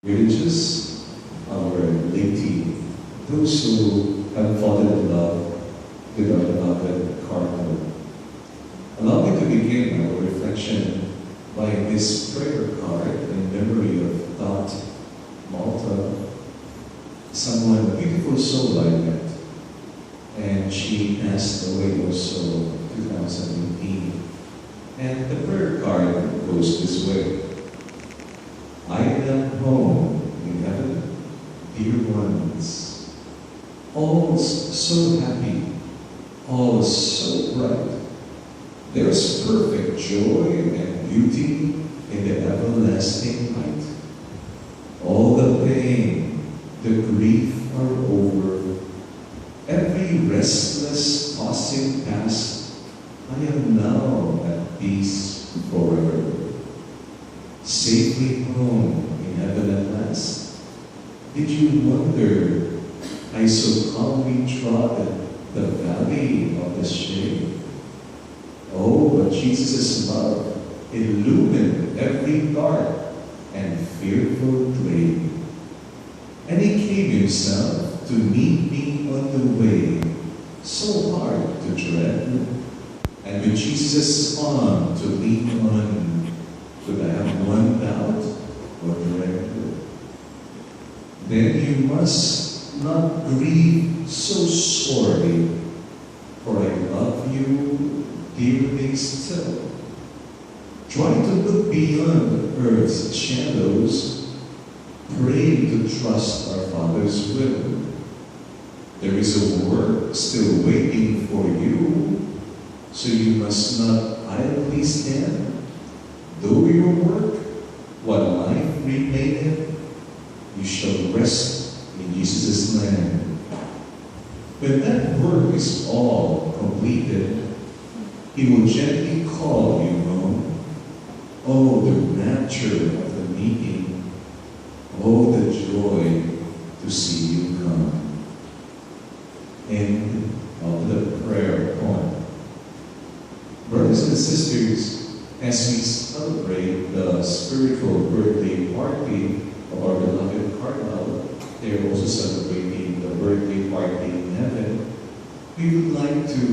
Religious, our laity, those who have fallen in love with our beloved Cardinal. Allow me to begin our reflection by this prayer card in memory of Dot Malta, someone, a beautiful soul I met, and she passed away also 2018. And the prayer card goes this way. I am home in heaven, dear ones, all so happy, all so bright. There's perfect joy and beauty in the everlasting light. All the pain, the grief are over. Every restless tossing past, I am now at peace forever. Safely home in heaven at last. Did you wonder I so calmly trod the valley of the shade? Oh, but Jesus' love illumined every dark and fearful glade. And he came himself to meet me on the way, so hard to tread. And with Jesus' arm to lean on, could I have one doubt or dread? Then you must not grieve so sorely, for I love you dearly still. Try to look beyond earth's shadows. Pray to trust our Father's will. There is a work still waiting for you, so you must not idly stand. Do your work while life remaineth, you shall rest in Jesus' land. When that work is all completed, he will gently call you home. Oh, the rapture of the meeting. Oh, the joy to see you come. End of the prayer poem. Brothers and sisters, as we celebrate the spiritual birthday party of our beloved Cardinal, they are also celebrating the birthday party in heaven. We would like to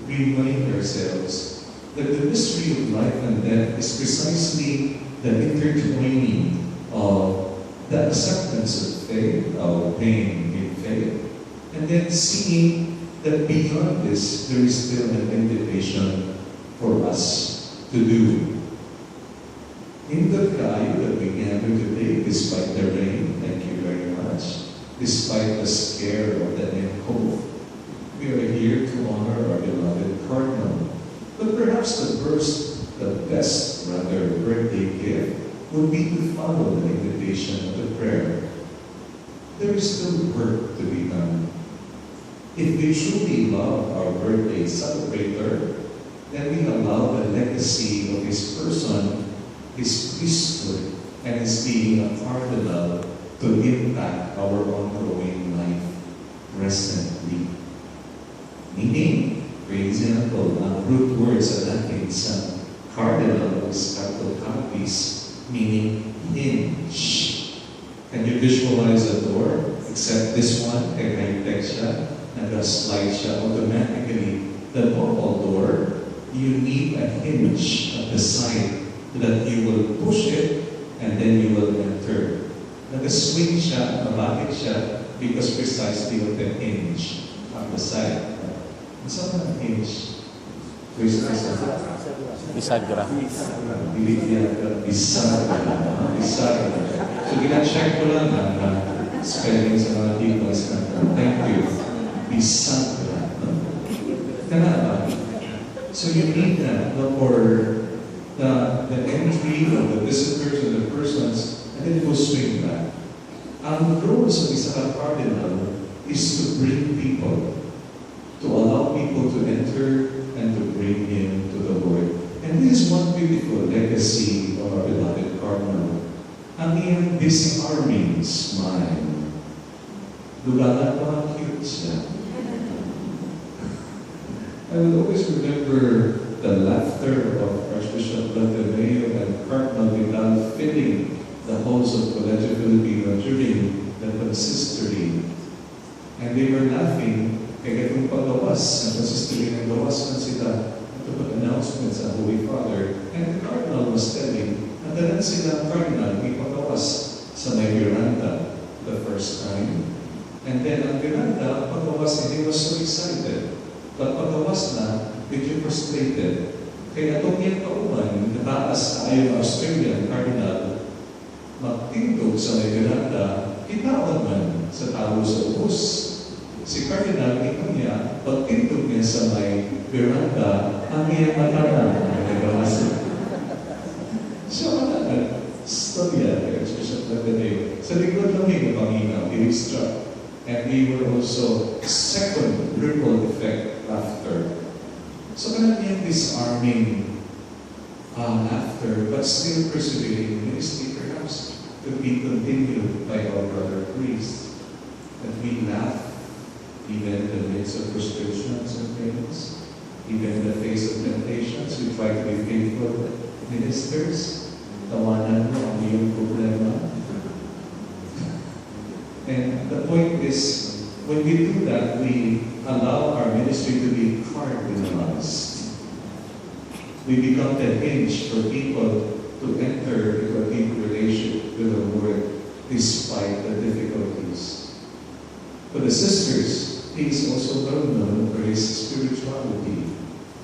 remind ourselves that the mystery of life and death is precisely the intertwining of the acceptance of faith, our pain in faith, and then seeing that beyond this, there is still an invitation for us to do. In the Cayo that we gather today, despite the rain, thank you very much, despite the scare of the NCOV, we are here to honor our beloved Cardinal. But perhaps the best birthday gift would be to follow the invitation of the prayer. There is still work to be done. If we truly love our birthday celebrator, then we allow the legacy of his person, his priesthood, and his being a cardinal to impact our ongoing life presently. Meaning, for example, ang root word sa Latin sa cardinal is capital carpis, meaning hinge. Can you visualize a door? Except this one, kay high-tech siya, nag-slide siya automatically. The normal door, you need a hinge at the side that you will push it and then you will enter. Nag-swing siya, mabakit siya because precisely with the hinge on the side. What's up ang hinge? Bisagra. Bisagra. So gina-check ko lang ang spelling sa mga people. Thank you. Bisagra. Kana. So you need that for the entry of the visitors and the persons, and then it will swing back. Ang role of isang cardinal is to bring people, to allow people to enter and to bring him to the Lord. And this is one beautiful legacy of our beloved Cardinal. Ang iyang disarming smile. Lugalan pa, cute siya. I will always remember the laughter of Archbishop Bartolomeo and Cardinal Vidal filling the halls of Colegio Philippines gawas, nagpasistuloy ng gawas man sila ito pag-announcement sa Holy Father. And the Cardinal was telling, nagdalan sila ang Cardinal, ipagawas sa may veranda the first time. And then ang veranda, pagawas, he was so excited. But pagawas na, medyo frustrated. Kaya itong yung kauman, nataas tayo ng Australian Cardinal, magtindog sa may veranda, kitawan man sa tao sa ubos. Si Cardinal, ito niya, pagtindog niya sa may veranda, ang iyang matana na nagawasan. So, storya, Archbishop Lagadeo. Sa likod lang yung panginaw, he was struck. And we were also second ripple effect laughter. So, kanang disarming laughter, but still persevering ministry perhaps to be continued by our brother priests. That we laugh even in the midst of frustrations and pains, even in the face of temptations. We try to be faithful ministers. Tawanan mo ang iyong problema. And the point is, when we do that, we allow our ministry to be cardinalized. We become the hinge for people to enter into a deep relationship with the Lord despite the difficulties. For the sisters, he is also well known for his spirituality,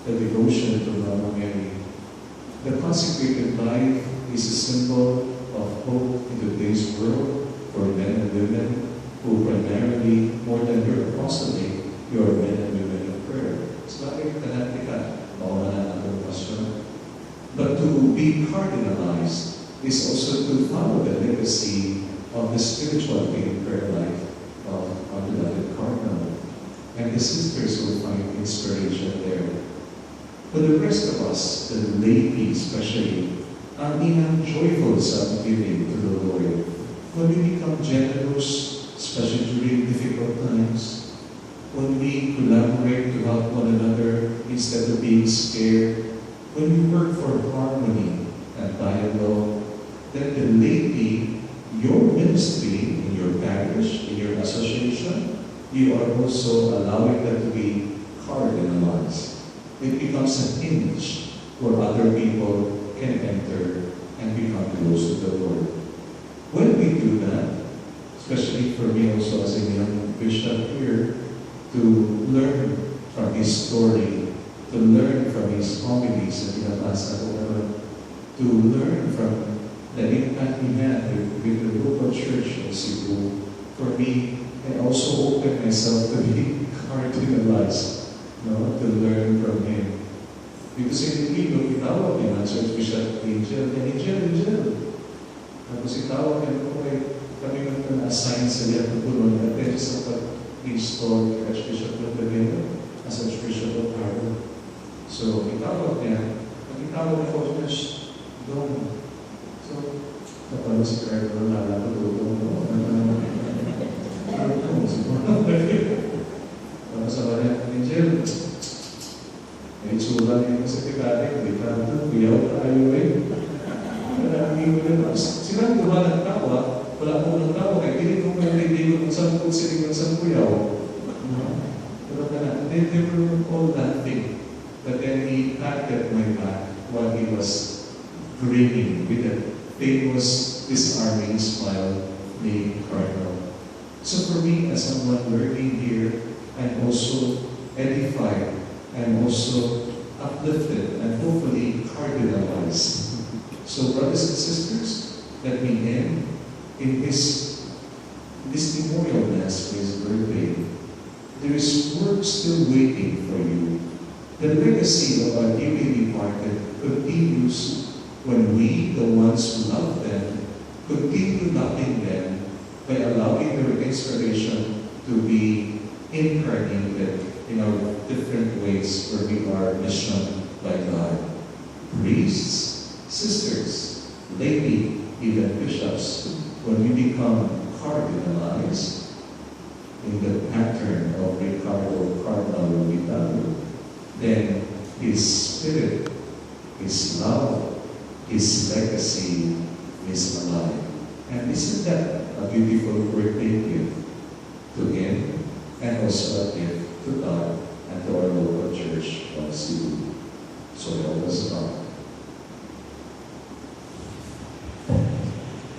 the devotion to Mama Mary. The consecrated life is a symbol of hope in today's world for men and women who primarily, more than your apostolate, you are men and women of prayer. It's not like another question. But to be cardinalized is also to follow the legacy of the spirituality and prayer life of our beloved Cardinal. And the sisters will find inspiration there. For the rest of us, the laity especially, ang inang joyful sa giving to the Lord. When we become generous, especially during difficult times, when we collaborate to help one another instead of being scared, when we work for harmony and dialogue, then the laity, your ministry in your parish, in your association, you are also allowing that to be cardinalized. It becomes a hinge where other people can enter and become close to the Lord. When we do that, especially for me also as a young bishop here, to learn from his story, to learn from his homilies that pinapasa ko naman, to learn from the impact he had with the local church of Cebu, for me, I also open myself to be cardinalized, to learn from him. Because in Iloilo, itawag niya ang Archbishop Angel, Angel. Tapos itawag niya ko kami na-assign sa liya ng tulong at then sa pag-install kay Archbishop Lagadeo as Archbishop of Harvard. So itawag niya, itawag niya ko siya, doon. So, kapag si Cardinal nalala ko doon, tapos sabi niya, Angel, may itsura niyo sa tigate, hindi ka ito, kuyaw tayo Sila gawa ng tawa, wala po ng tawa, kaya hindi ko may hindi ko kung saan po sila sa kuyaw. Pero they were all laughing. But then he patted my back while he was grinning with a famous disarming smile, being Cardinal. So for me, as someone learning here, I'm also edified, I'm also uplifted, and hopefully cardinalized. So brothers and sisters, let me end in this memorial mass for his birthday. There is work still waiting for you. The legacy of our dearly departed continues when we, the ones who love them, continue loving them by allowing their inspiration to be incarnated in our different ways where we are missioned by God. Priests, sisters, laity, even bishops, when we become cardinalized in the pattern of Ricardo Cardinal Vidal, then his spirit, his love, his legacy is alive. And isn't that a beautiful birthday gift to him and also a gift to God